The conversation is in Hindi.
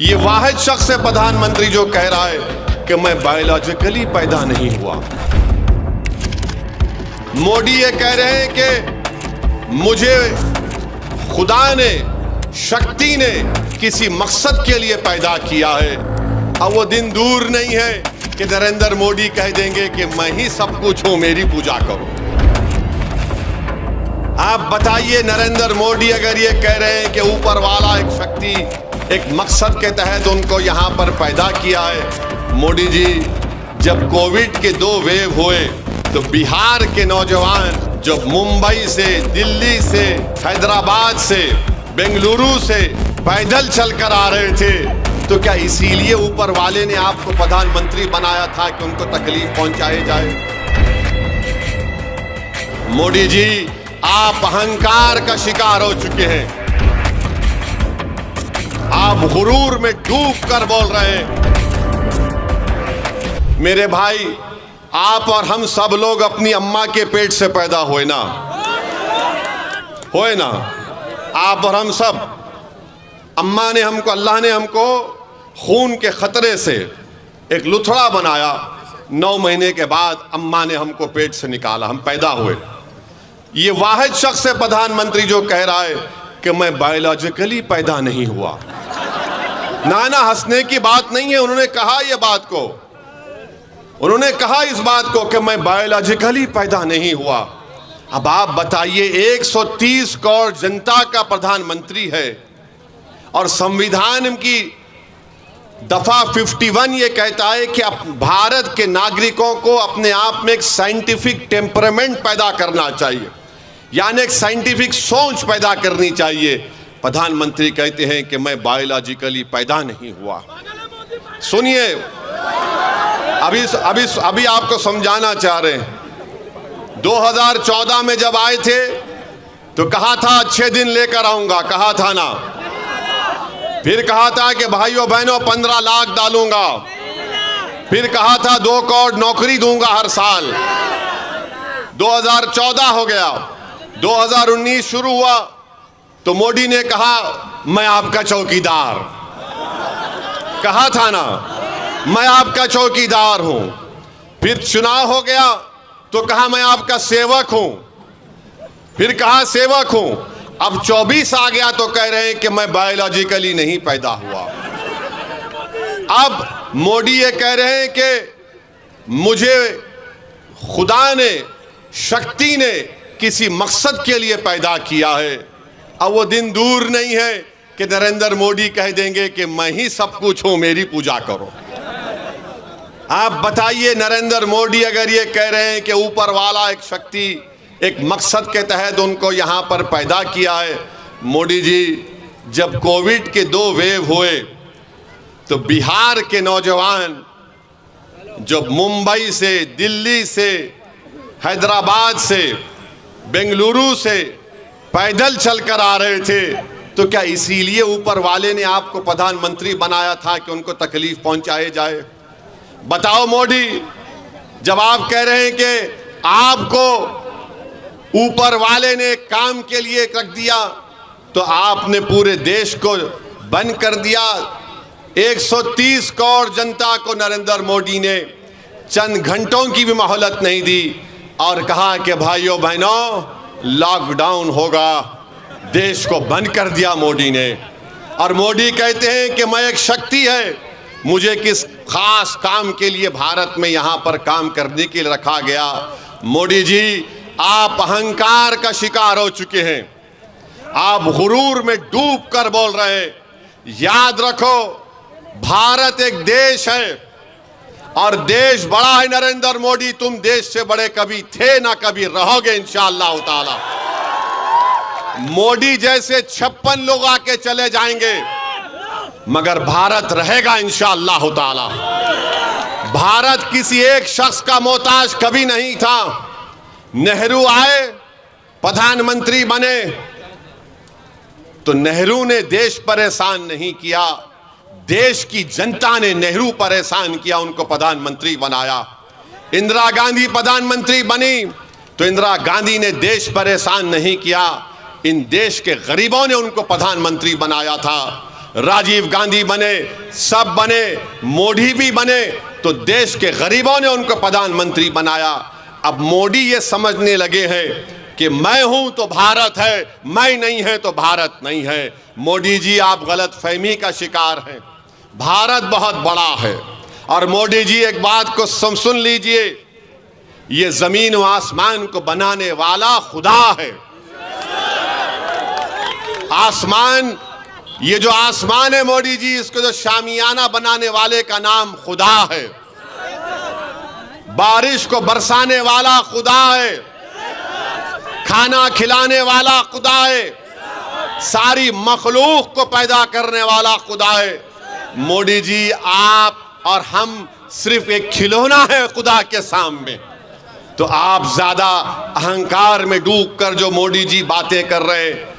ये वाहिद शख्स है प्रधानमंत्री जो कह रहा है कि मैं बायोलॉजिकली पैदा नहीं हुआ। मोदी ये कह रहे हैं कि मुझे खुदा ने, शक्ति ने किसी मकसद के लिए पैदा किया है। अब वो दिन दूर नहीं है कि नरेंद्र मोदी कह देंगे कि मैं ही सब कुछ हूं, मेरी पूजा करो। आप बताइए, नरेंद्र मोदी अगर ये कह रहे हैं कि ऊपर वाला एक शक्ति, एक मकसद के तहत उनको यहां पर पैदा किया है। मोदी जी, जब कोविड के 2 वेव हुए तो बिहार के नौजवान जो मुंबई से, दिल्ली से, हैदराबाद से, बेंगलुरु से पैदल चलकर आ रहे थे, तो क्या इसीलिए ऊपर वाले ने आपको प्रधानमंत्री बनाया था कि उनको तकलीफ पहुंचाई जाए? मोदी जी, आप अहंकार का शिकार हो चुके हैं। आप गुरूर में डूब कर बोल रहे हैं। मेरे भाई, आप और हम सब लोग अपनी अम्मा के पेट से पैदा हुए ना, आप और हम सब। अम्मा ने हमको, अल्लाह ने हमको खून के खतरे से एक लुथड़ा बनाया। 9 महीने के बाद अम्मा ने हमको पेट से निकाला, हम पैदा हुए। ये वाहिद शख्स है प्रधानमंत्री जो कह रहा है कि मैं बायोलॉजिकली पैदा नहीं हुआ। ना, हंसने की बात नहीं है। उन्होंने कहा ये बात को, उन्होंने कहा इस बात को कि मैं बायोलॉजिकली पैदा नहीं हुआ। अब आप बताइए, 130 करोड़ जनता का प्रधानमंत्री है और संविधान की दफा 51 ये कहता है कि भारत के नागरिकों को अपने आप में एक साइंटिफिक टेम्परामेंट पैदा करना चाहिए, यानी एक साइंटिफिक सोच पैदा करनी चाहिए। प्रधानमंत्री कहते हैं कि मैं बायोलॉजिकली पैदा नहीं हुआ। सुनिए, अभी आपको समझाना चाह रहे हैं। 2014 में जब आए थे तो कहा था अच्छे दिन लेकर आऊंगा, कहा था ना। फिर कहा था कि भाइयों बहनों 15 लाख डालूंगा। फिर कहा था 2 करोड़ नौकरी दूंगा हर साल। 2014 हो गया, 2019 शुरू हुआ तो मोदी ने कहा मैं आपका चौकीदार, कहा था ना, मैं आपका चौकीदार हूं। फिर चुनाव हो गया तो कहा मैं आपका सेवक हूं, फिर कहा सेवक हूं। अब 24 आ गया तो कह रहे हैं कि मैं बायोलॉजिकली नहीं पैदा हुआ। अब मोदी ये कह रहे हैं कि मुझे खुदा ने, शक्ति ने किसी मकसद के लिए पैदा किया है। अब वो दिन दूर नहीं है कि नरेंद्र मोदी कह देंगे कि मैं ही सब कुछ हूं, मेरी पूजा करो। आप बताइए, नरेंद्र मोदी अगर ये कह रहे हैं कि ऊपर वाला एक शक्ति, एक मकसद के तहत उनको यहां पर पैदा किया है। मोदी जी, जब कोविड के 2 वेव हुए तो बिहार के नौजवान जो मुंबई से, दिल्ली से, हैदराबाद से, बेंगलुरु से पैदल चलकर आ रहे थे, तो क्या इसीलिए ऊपर वाले ने आपको प्रधानमंत्री बनाया था कि उनको तकलीफ पहुंचाई जाए? बताओ मोदी, जब आप कह रहे हैं कि आपको ऊपर वाले ने काम के लिए रख दिया, तो आपने पूरे देश को बंद कर दिया। 130 करोड़ जनता को नरेंद्र मोदी ने चंद घंटों की भी मोहलत नहीं दी और कहा कि भाइयों बहनों लॉकडाउन होगा। देश को बंद कर दिया मोदी ने। और मोदी कहते हैं कि मैं एक शक्ति है, मुझे किस खास काम के लिए भारत में यहां पर काम करने के लिए रखा गया। मोदी जी, आप अहंकार का शिकार हो चुके हैं। आप गुरूर में डूब कर बोल रहे हैं। याद रखो, भारत एक देश है और देश बड़ा है। नरेंद्र मोदी, तुम देश से बड़े कभी थे ना कभी रहोगे इंशाअल्लाह ताला। मोदी जैसे 56 लोग आके चले जाएंगे मगर भारत रहेगा इंशाअल्लाह ताला। भारत किसी एक शख्स का मोहताज कभी नहीं था। नेहरू आए, प्रधानमंत्री बने तो नेहरू ने देश परेशान नहीं किया, देश की जनता ने नेहरू परेशान किया, उनको प्रधानमंत्री बनाया। इंदिरा गांधी प्रधानमंत्री बनी तो इंदिरा गांधी ने देश परेशान नहीं किया, इन देश के गरीबों ने उनको प्रधानमंत्री बनाया था। राजीव गांधी बने, सब बने, मोदी भी बने, तो देश के गरीबों ने उनको प्रधानमंत्री बनाया। अब मोदी ये समझने लगे हैं कि मैं हूं तो भारत है, मैं नहीं है तो भारत नहीं है। मोदी जी, आप गलत फहमी का शिकार हैं। भारत बहुत बड़ा है। और मोदी जी, एक बात को सुन लीजिए, ये जमीन व आसमान को बनाने वाला खुदा है। आसमान, ये जो आसमान है मोदी जी, इसको जो शामियाना बनाने वाले का नाम खुदा है। बारिश को बरसाने वाला खुदा है, खाना खिलाने वाला खुदा है, सारी मखलूक को पैदा करने वाला खुदा है। मोदी जी, आप और हम सिर्फ एक खिलौना है खुदा के सामने। तो आप ज्यादा अहंकार में डूबकर जो मोदी जी बातें कर रहे हैं,